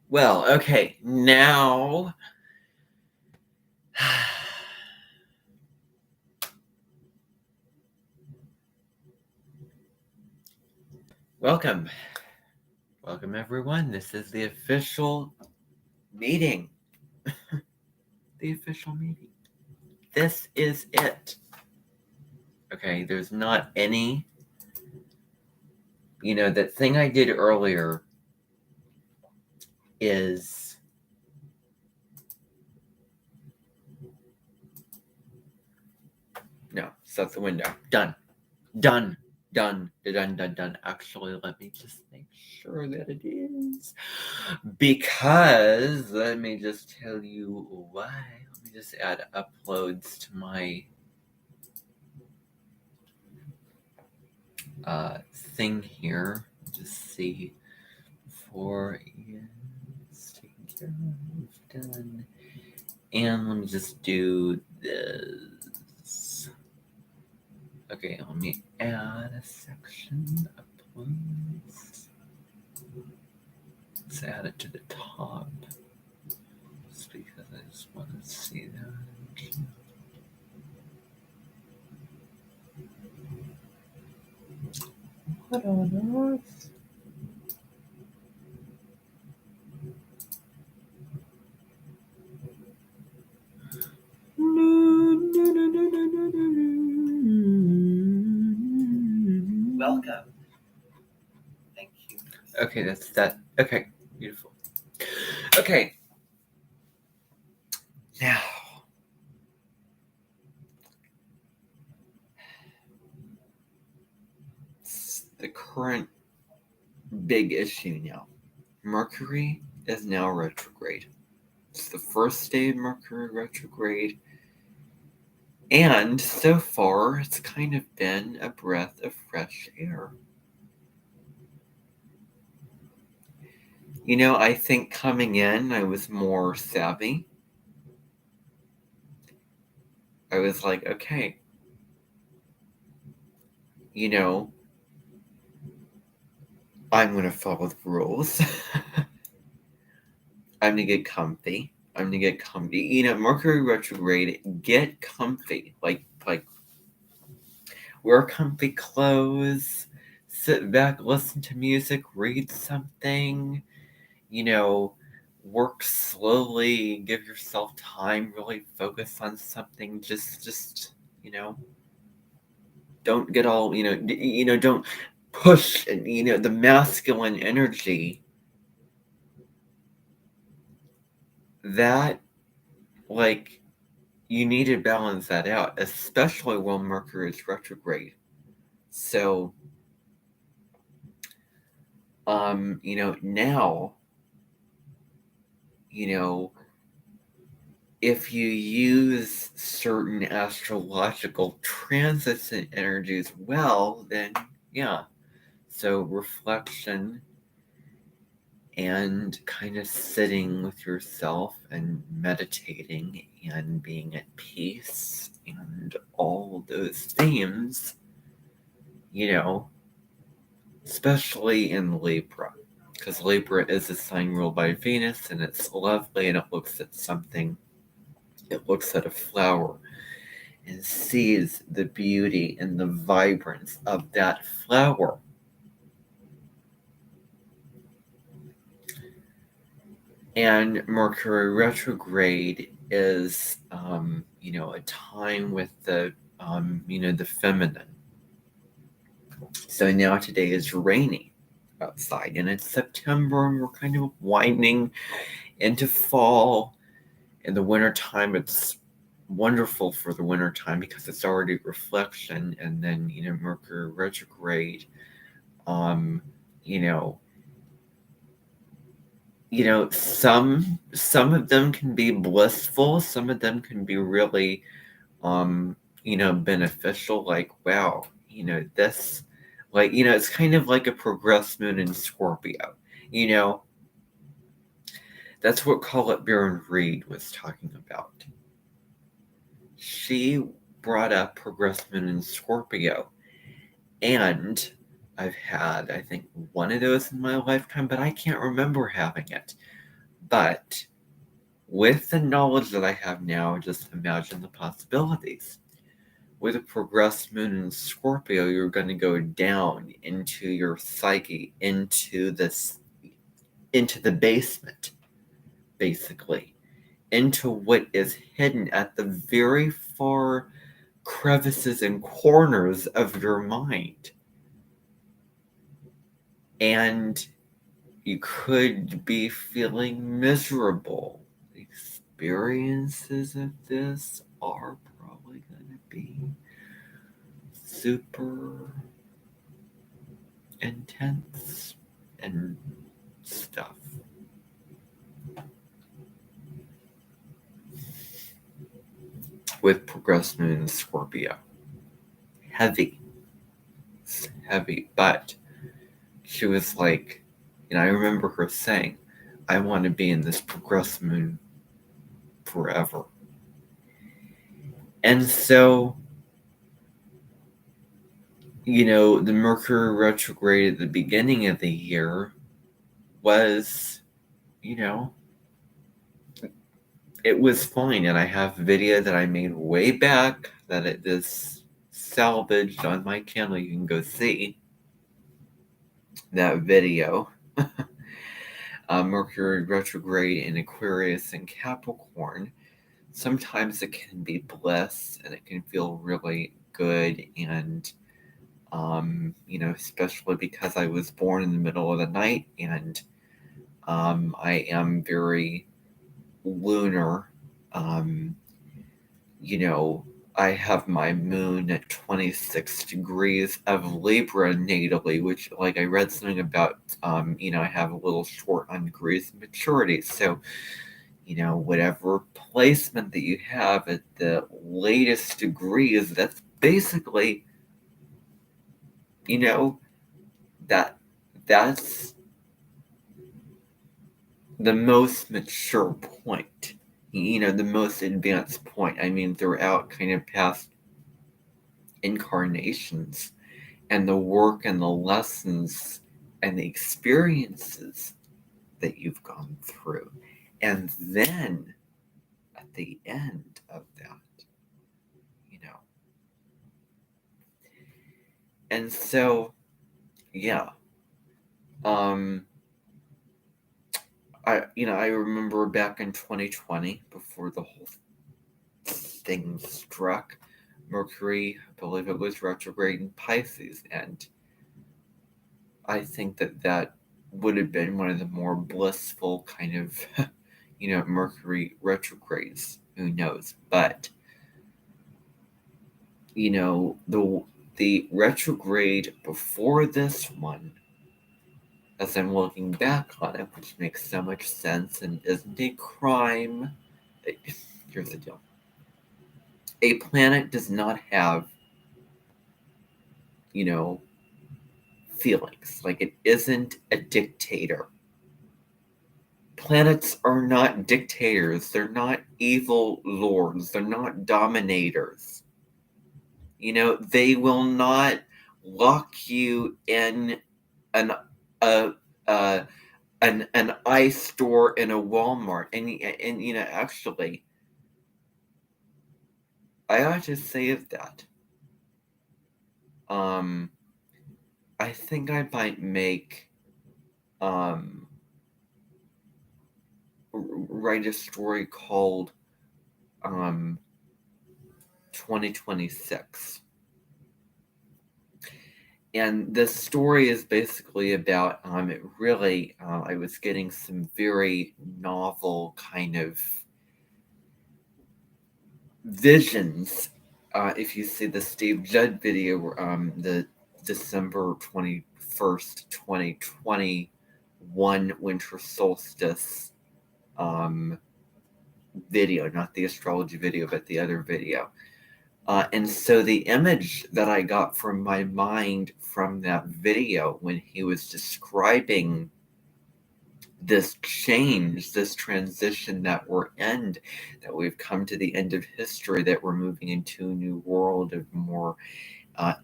Well, okay, now welcome. Welcome everyone. This is the official meeting. The official meeting. This is it. Okay, there's not any, that thing I did earlier is no, set the window. Done. Actually, let me just make sure that it is. Because, let me just tell you why. Let me just add uploads to my thing here. Just see. 4 is taken care of. Done. And let me just do this. Okay, let me add a section. Uploads. Let's add it to the top. Just because I just want to see that. What on earth? Welcome. Thank you. Okay, that's that. Okay, beautiful. Okay. Now, the current big issue now. Mercury is now retrograde. It's the first day of Mercury retrograde. And so far, it's kind of been a breath of fresh air. I think coming in, I was more savvy. I was like, okay, I'm going to follow the rules. I'm going to get comfy. Mercury retrograde, get comfy. Like, wear comfy clothes, sit back, listen to music, read something, work slowly, give yourself time, really focus on something. Just don't get all, don't push, the masculine energy. That, you need to balance that out, especially when Mercury is retrograde. So, now, if you use certain astrological transits and energies well, then yeah. So reflection and kind of sitting with yourself and meditating and being at peace and all those themes, especially in Libra. Because Libra is a sign ruled by Venus, and it's lovely, and it looks at something. It looks at a flower and sees the beauty and the vibrance of that flower. And Mercury retrograde is, a time with the, the feminine. So now today is rainy outside, and it's September, and we're kind of winding into fall. In the wintertime, it's wonderful for the wintertime because it's already reflection, and then, Mercury retrograde, some of them can be blissful, some of them can be really, beneficial, like, wow, this, it's kind of like a progressed moon in Scorpio, That's what Colette Baron Reed was talking about. She brought up progressed moon in Scorpio, and I've had, I think, one of those in my lifetime, but I can't remember having it. But with the knowledge that I have now, just imagine the possibilities. With a progressed moon in Scorpio, you're going to go down into your psyche, into the basement, basically, into what is hidden at the very far crevices and corners of your mind. And you could be feeling miserable. Experiences of this are probably going to be super intense and stuff. With progressed moon in Scorpio. Heavy. It's heavy. But she was like, I remember her saying, I want to be in this progressed moon forever. And so, the Mercury retrograde at the beginning of the year was, it was fine. And I have a video that I made way back that it is salvaged on my channel. You can go see that video. Mercury retrograde in Aquarius and Capricorn. Sometimes it can be bliss and it can feel really good, and especially because I was born in the middle of the night, and I am very lunar. I have my moon at 26 degrees of Libra natally, which, like, I read something about, I have a little short on degrees of maturity. So, whatever placement that you have at the latest degrees, that's basically, that's the most mature point, the most advanced point. I mean, throughout kind of past incarnations and the work and the lessons and the experiences that you've gone through. And then at the end of that, and so, yeah, I remember back in 2020, before the whole thing struck, Mercury, I believe it was retrograde in Pisces, and I think that would have been one of the more blissful kind of, Mercury retrogrades. Who knows? But, the retrograde before this one, as I'm looking back on it, which makes so much sense and isn't a crime. Here's the deal. A planet does not have, feelings. Like, it isn't a dictator. Planets are not dictators. They're not evil lords. They're not dominators. They will not lock you in an ice store in a Walmart. And actually, I ought to say of that. I think I might make write a story called 2026. And this story is basically about it really I was getting some very novel kind of visions. If you see the Steve Judd video, the December 21st, 2021 winter solstice video, not the astrology video, but the other video. And so the image that I got from my mind from that video, when he was describing this change, this transition that we've come to the end of history, that we're moving into a new world of more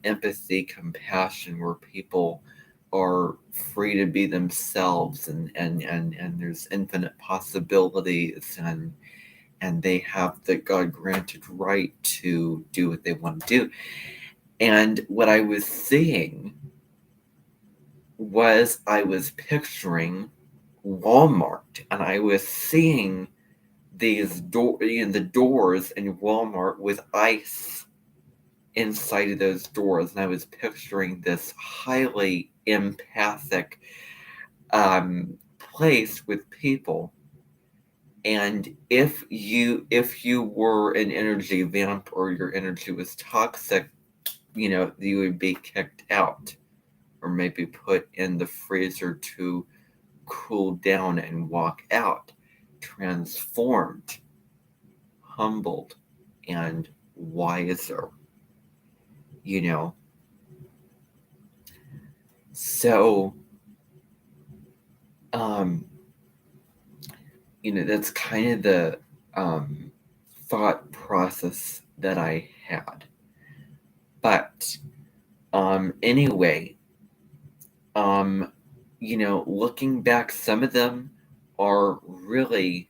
empathy, compassion, where people are free to be themselves, and there's infinite possibilities, and they have the God-granted right to do what they want to do. And what I was seeing was, I was picturing Walmart, and I was seeing these the doors in Walmart with ice inside of those doors, and I was picturing this highly empathic place with people. And if you were an energy vamp, or your energy was toxic, you would be kicked out, or maybe put in the freezer to cool down and walk out, transformed, humbled, and wiser. So, um, that's kind of the thought process that I had. But anyway, looking back, some of them are really,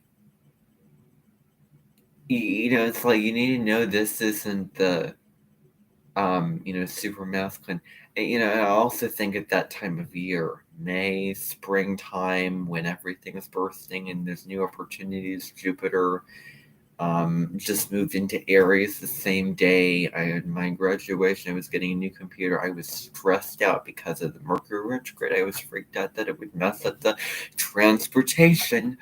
it's like, you need to know this isn't the super masculine. And, I also think at that time of year, May, springtime, when everything is bursting and there's new opportunities, Jupiter just moved into Aries the same day I had my graduation. I was getting a new computer. I was stressed out because of the Mercury retrograde. I was freaked out that it would mess up the transportation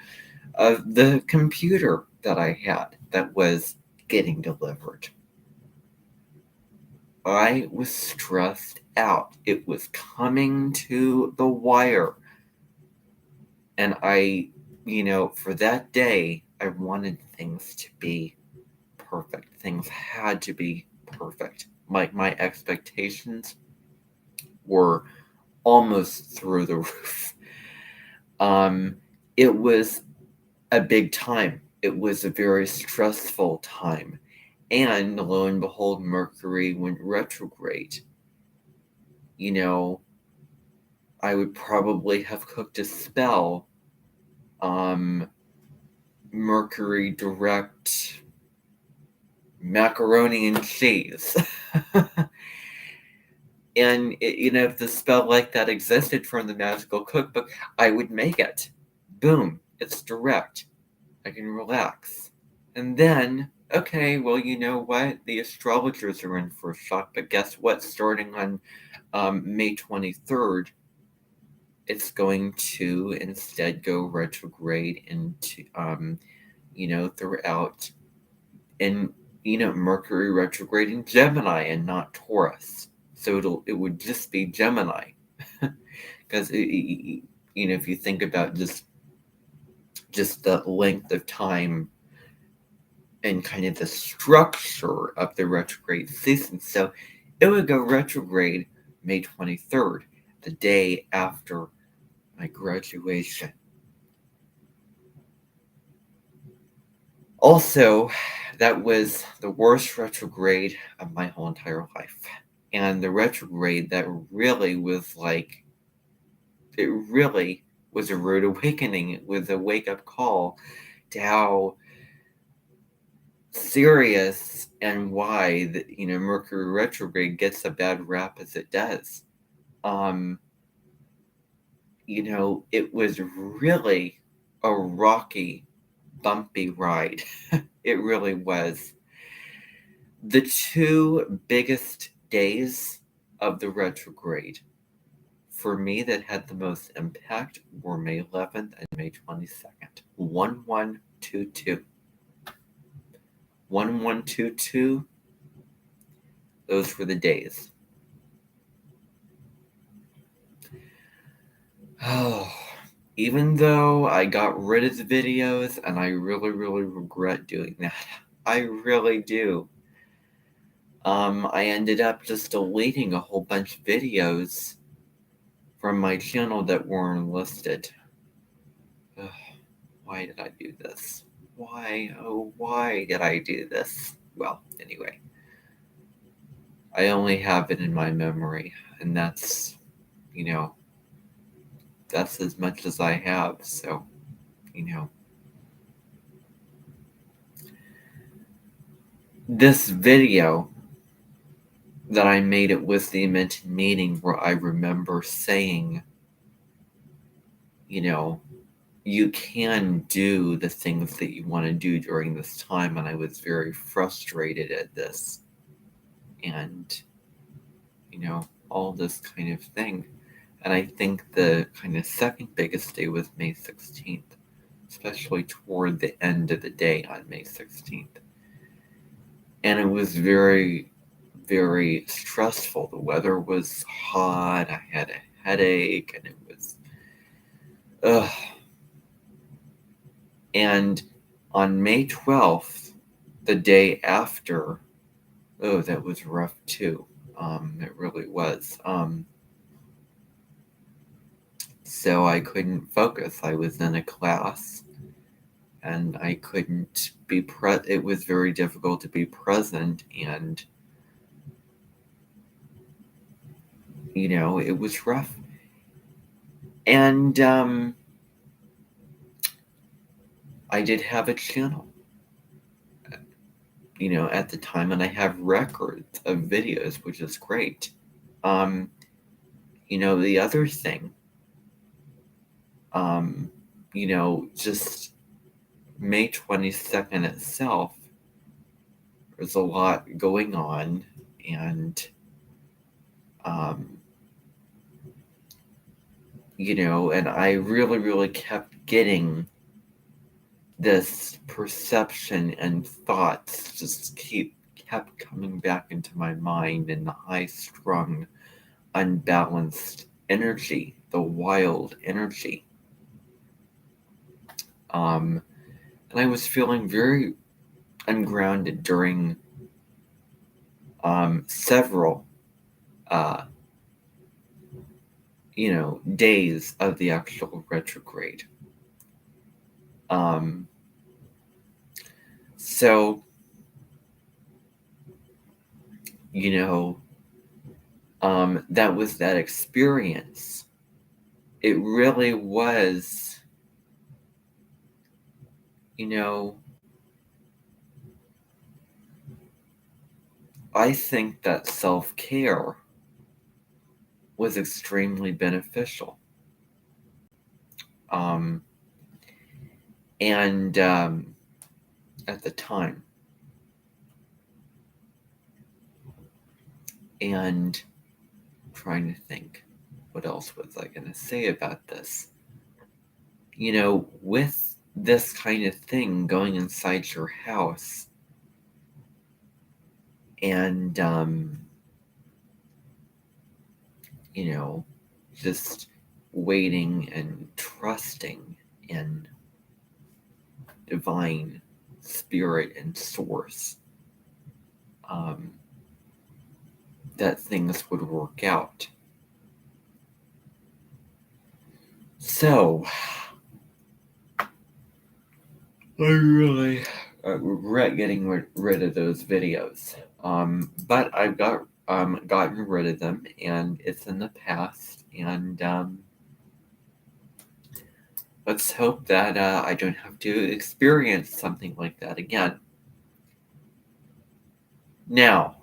of the computer that I had that was getting delivered. I was stressed out. It was coming to the wire. And I, for that day, I wanted things to be perfect. Things had to be perfect. My expectations were almost through the roof. It was a big time. It was a very stressful time. And lo and behold, Mercury went retrograde. I would probably have cooked a spell. Mercury direct macaroni and cheese. And, if the spell like that existed from the magical cookbook, I would make it. Boom. It's direct. I can relax. And then, okay, well, you know what? The astrologers are in for a shock, but guess what? Starting on May 23rd, it's going to instead go retrograde into, throughout, and, Mercury retrograde in Gemini and not Taurus. So it would just be Gemini. Because, if you think about just the length of time and kind of the structure of the retrograde season. So it would go retrograde May 23rd, the day after my graduation. Also, that was the worst retrograde of my whole entire life. And the retrograde that really was like, it really was a rude awakening. It was a wake-up call to how serious and why Mercury retrograde gets a bad rap as it does. It was really a rocky, bumpy ride. It really was. The two biggest days of the retrograde for me that had the most impact were May 11th and May 22nd. 1122. 1122. Those were the days. Oh, even though I got rid of the videos, and I really, really regret doing that. I really do. I ended up just deleting a whole bunch of videos from my channel that weren't listed. Ugh, why did I do this? Why, oh, why did I do this? Well, anyway. I only have it in my memory, and that's, that's as much as I have. So, this video that I made it with the mentioned meeting where I remember saying, you can do the things that you want to do during this time. And I was very frustrated at this and, all this kind of thing. And I think the kind of second biggest day was May 16th, especially toward the end of the day on May 16th. And it was very, very stressful. The weather was hot. I had a headache, and it was, ugh. And on May 12th, the day after, oh, that was rough too. It really was. So I couldn't focus. I was in a class, and I couldn't be it was very difficult to be present, and it was rough. And I did have a channel, at the time, and I have records of videos, which is great. The other thing, just May 22nd itself, there's a lot going on, and and I really, really kept getting this perception and thoughts just kept coming back into my mind, and the high-strung, unbalanced energy, the wild energy. And I was feeling very ungrounded during several days of the actual retrograde. So, that was that experience. It really was, I think that self-care was extremely beneficial. And at the time. And I'm trying to think, what else was I going to say about this? With this kind of thing going inside your house, and just waiting and trusting in divine spirit and source, that things would work out. So I really regret getting rid of those videos, but I've gotten rid of them, and it's in the past, and let's hope that I don't have to experience something like that again. Now,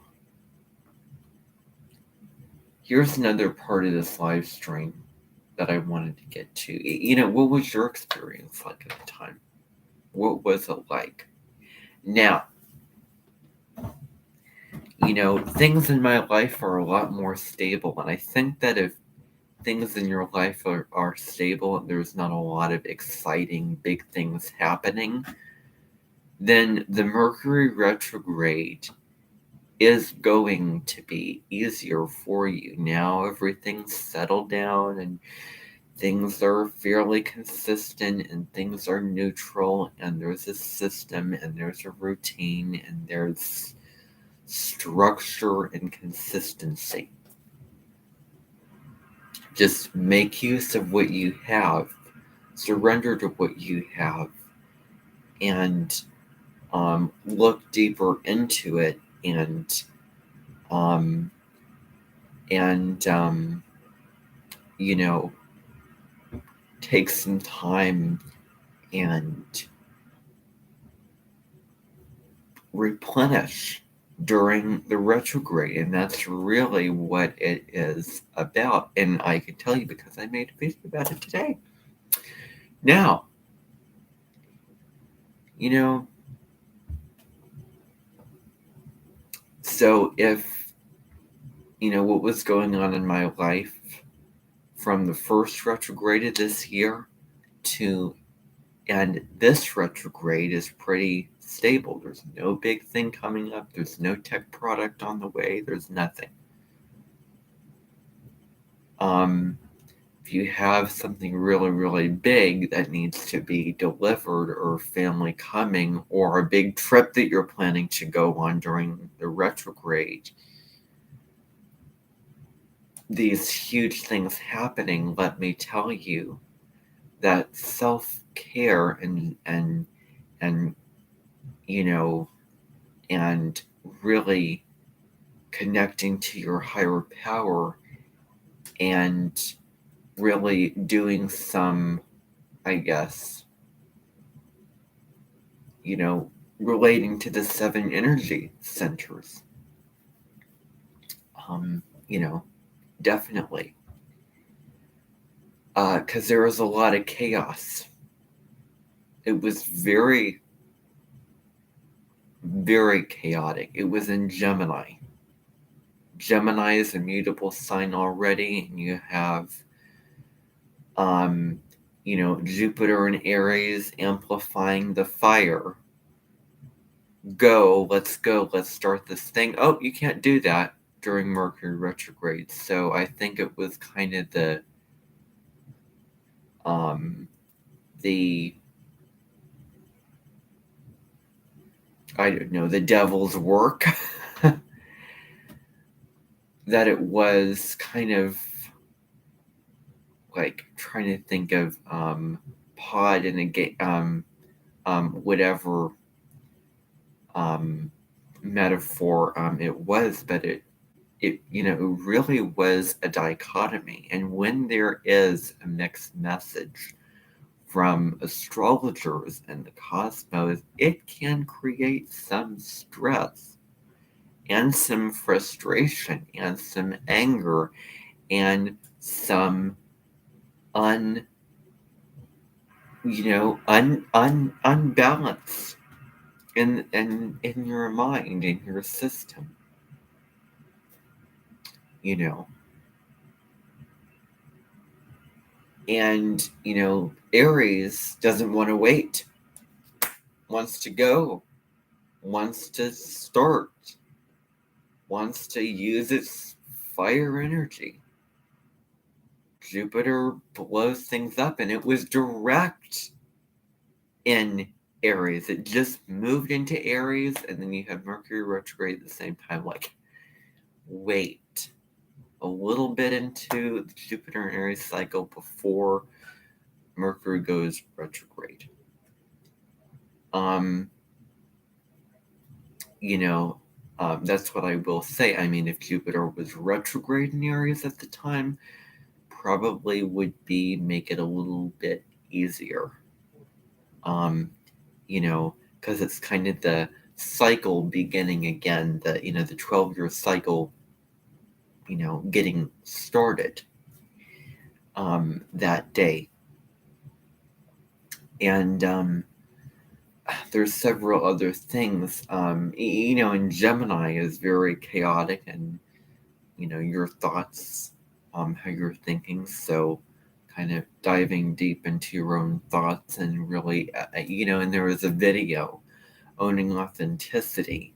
here's another part of this live stream that I wanted to get to. What was your experience like at the time? What was it like? Now, things in my life are a lot more stable, and I think that if things in your life are stable and there's not a lot of exciting big things happening, then the Mercury retrograde is going to be easier for you. Now everything's settled down, and things are fairly consistent, and things are neutral, and there's a system, and there's a routine, and there's structure and consistency. Just make use of what you have, surrender to what you have, and look deeper into it, and And take some time and replenish during the retrograde, and that's really what it is about. And I can tell you because I made a video about it today. Now, so if what was going on in my life from the first retrograde of this year and this retrograde is pretty stable. There's no big thing coming up. There's no tech product on the way. There's nothing. If you have something really, really big that needs to be delivered, or family coming, or a big trip that you're planning to go on during the retrograde, these huge things happening, let me tell you that self-care and really connecting to your higher power and really doing some, I guess, relating to the 7 energy centers. Definitely. Because there was a lot of chaos. It was very, very chaotic. It was in Gemini. Gemini is a mutable sign already, and you have Jupiter in Aries amplifying the fire. Let's start this thing. Oh, you can't do that during Mercury retrograde. So I think it was kind of the I don't know, the devil's work. That it was kind of like trying to think of pod in a game, whatever metaphor it was, but it really was a dichotomy. And when there is a mixed message from astrologers and the cosmos, it can create some stress and some frustration and some anger and some unbalance in your mind, in your system, and Aries doesn't want to wait, wants to go, wants to start, wants to use its fire energy. Jupiter blows things up, and it was direct in Aries. It just moved into Aries, and then you have Mercury retrograde at the same time. Like, wait a little bit into the Jupiter and Aries cycle before Mercury goes retrograde. That's what I will say. I mean, if Jupiter was retrograde in Aries at the time, probably would make it a little bit easier. Because it's kind of the cycle beginning again, the 12-year cycle, getting started that day. And there's several other things. In Gemini is very chaotic, and your thoughts, how you're thinking. So kind of diving deep into your own thoughts and really, and there was a video, Owning Authenticity,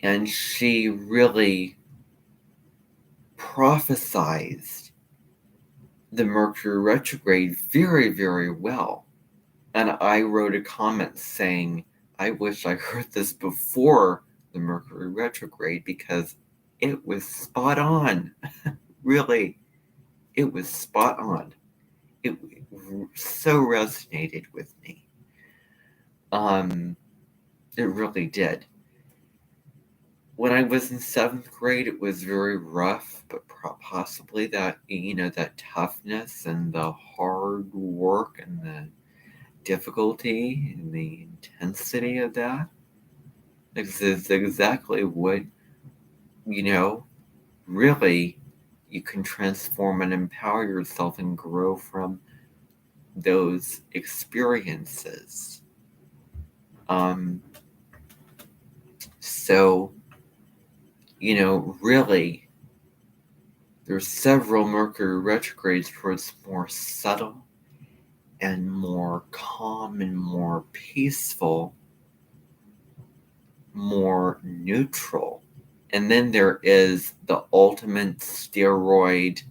and she really prophesized the Mercury retrograde very, very well. And I wrote a comment saying, I wish I heard this before the Mercury retrograde, because it was spot on. Really, it was spot on. It so resonated with me. It really did. when I was in 7th grade, it was very rough, but possibly that, that toughness and the hard work and the difficulty and the intensity of that is exactly what, really you can transform and empower yourself and grow from those experiences. So, really, there's several Mercury retrogrades towards more subtle and more calm and more peaceful, more neutral. And then there is the ultimate steroid,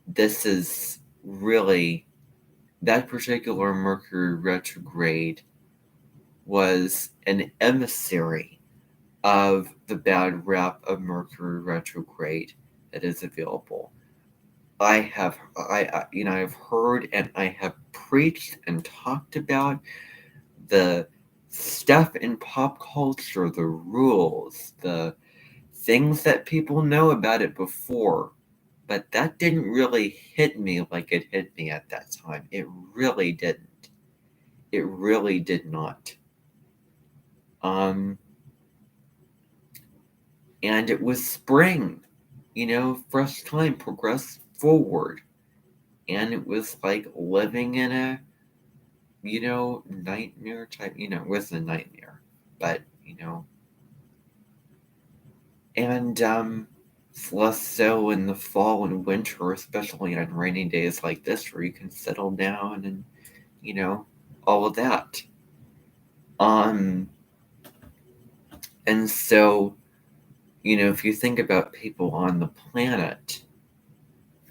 this is really, that particular Mercury retrograde was an emissary of the bad rep of Mercury retrograde that is available. I've heard and I have preached and talked about the stuff in pop culture, the rules, the things that people know about it before, but that didn't really hit me like it hit me at that time. It really didn't. It really did not. And it was spring, fresh time, progress forward. And it was like living in a, nightmare type, it wasn't a nightmare, but, and it's less so in the fall and winter, especially on rainy days like this where you can settle down and, all of that. And so, if you think about people on the planet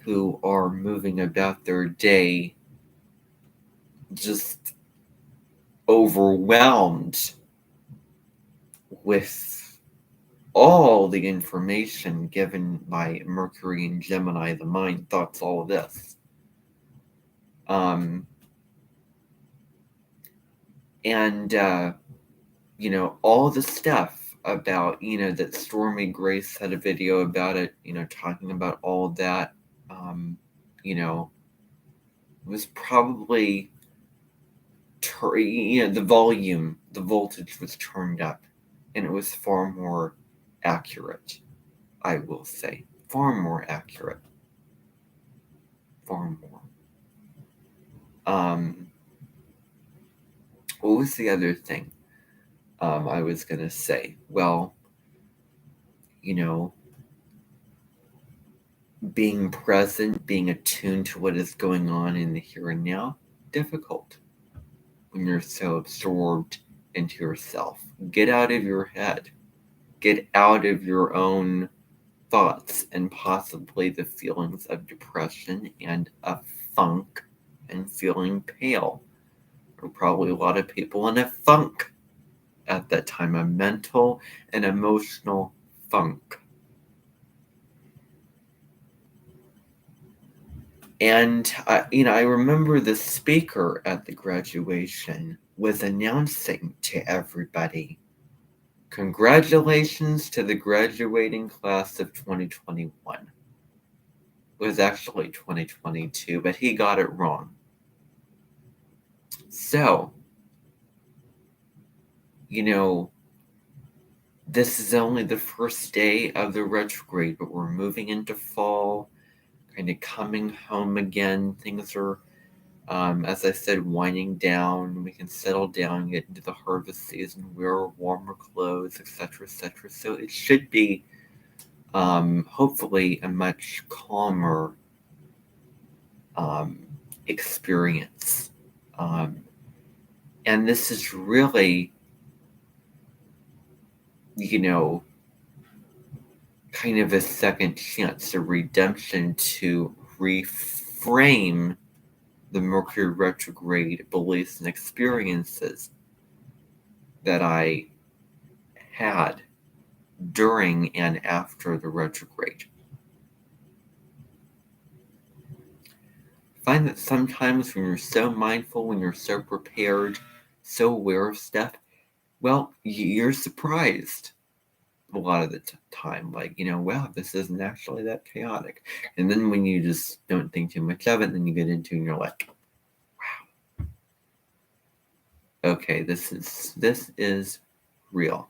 who are moving about their day just overwhelmed with all the information given by Mercury and Gemini, the mind, thoughts, all of this. All the stuff about, that Stormy Grace had a video about it, talking about all of that, was probably, the voltage was turned up, and it was far more accurate, I will say. Far more accurate. Far more. What was the other thing I was going to say? Well, being present, being attuned to what is going on in the here and now, difficult when you're so absorbed into yourself. Get out of your head. Get out of your own thoughts and possibly the feelings of depression and of funk and feeling pale. There were probably a lot of people in a funk at that time, a mental and emotional funk. And, I remember the speaker at the graduation was announcing to everybody, congratulations to the graduating class of 2021. It was actually 2022, but he got it wrong. So, this is only the first day of the retrograde, but we're moving into fall, kind of coming home again. Things are, as I said, winding down. We can settle down, get into the harvest season, wear warmer clothes, etc., etc. So it should be, hopefully, a much calmer experience. And this is really, kind of a second chance, a redemption to reframe the Mercury retrograde beliefs and experiences that I had during and after the retrograde. I find that sometimes when you're so mindful, when you're so prepared, so aware of stuff, well, you're surprised. a lot of the time, like, wow, this isn't actually that chaotic. And then when you just don't think too much of it, then you get into it and you're like, wow, okay, this is real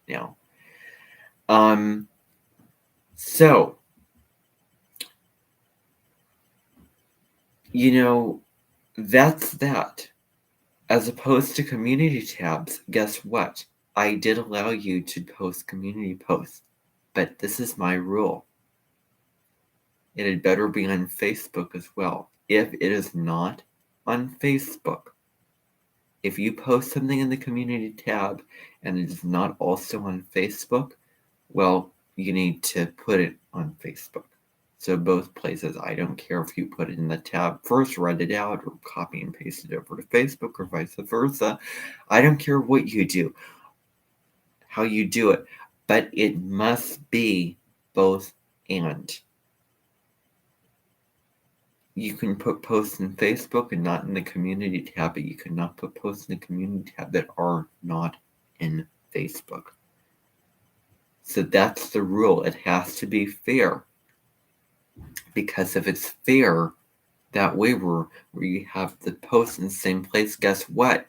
now. So, that's that. As opposed to community tabs, guess what? I did allow you to post community posts, but this is my rule. It had better be on Facebook as well. If it is not on Facebook, if you post something in the community tab and it is not also on Facebook, well, you need to put it on Facebook. So both places, I don't care if you put it in the tab first, write it out, or copy and paste it over to Facebook, or vice versa. I don't care what you do, how you do it, but it must be both and. You can put posts in Facebook and not in the community tab, but you cannot put posts in the community tab that are not in Facebook. So that's the rule. It has to be fair. Because if it's fair, that way where you have the posts in the same place, guess what?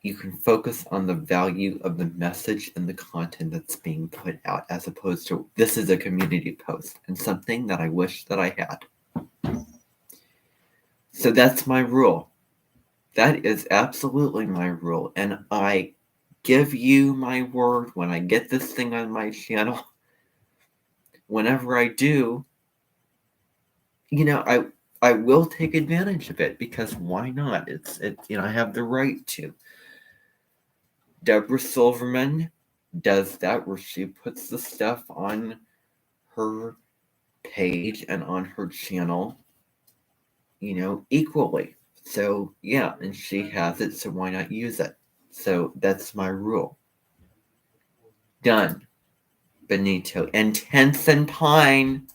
You can focus on the value of the message and the content that's being put out, as opposed to this is a community post and something that I wish that I had. So that's my rule. That is absolutely my rule. And I give you my word when I get this thing on my channel. Whenever I do, I will take advantage of it, because why not? I have the right to. Deborah Silverman does that, where she puts the stuff on her page and on her channel, equally. So yeah, and she has it, so why not use it? So that's my rule. Done. Benito. And Tense and Pine.